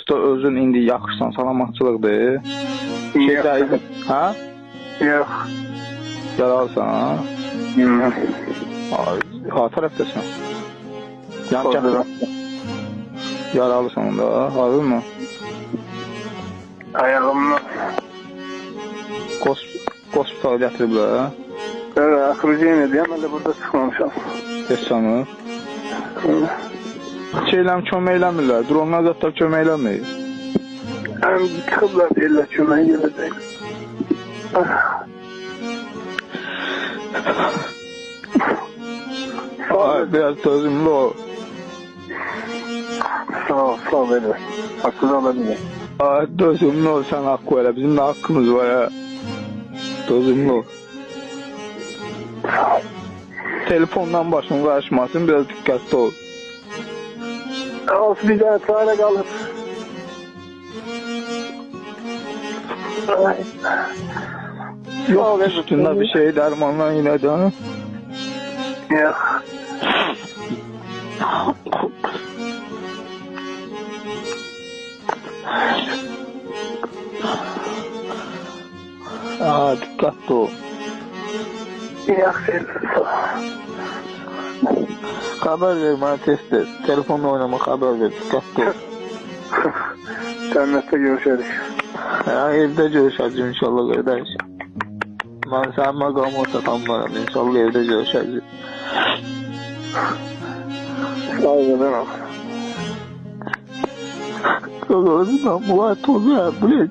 Usta özün indi yaxşısan, salamatçılıqdır. Şeydəydin, hə? Yox. Yaralsan, ha? Ha, tərəfdəsən. Yan gətirəm. Yaralısan onda, hazır mı? Ayağımla. Hospitala gətiriblər. Evet, akıbıcı yeniydim. Ben de burada çıkmamışım. Desanı. Şeyləm kömək eləmirlər. Dronlar zətlər kömək eləmir. Hem çıkıblar deyirlər köməyə gələcək. Ay, biraz dözümlü ol. Sağ ol verir. Haksız olabilir. Ay, dözümlü ol, sən haqqı elə. Bizim də haqqımız var ya. Dözümlü ol. Telefondan başın qarışmasın, biraz diqqətli ol. Olsun bir tane çare kalır. Yok, üstünde bir şey dermanla yine de. Yok. Aa, dikkatli ol. Yok sen. Haber ver bana test et. Telefonla oynama, haber ver, dikkatli ol. Cennette görüşürüz. Ya, evde görüşeceğiz inşallah kardeş. Ben sen makam olsa tanımarım. İnşallah evde görüşeceğiz. Sağ ol canım. Kızım bu var tozu ya, bu ne?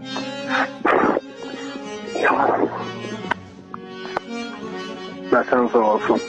Ben sen sağ olsun.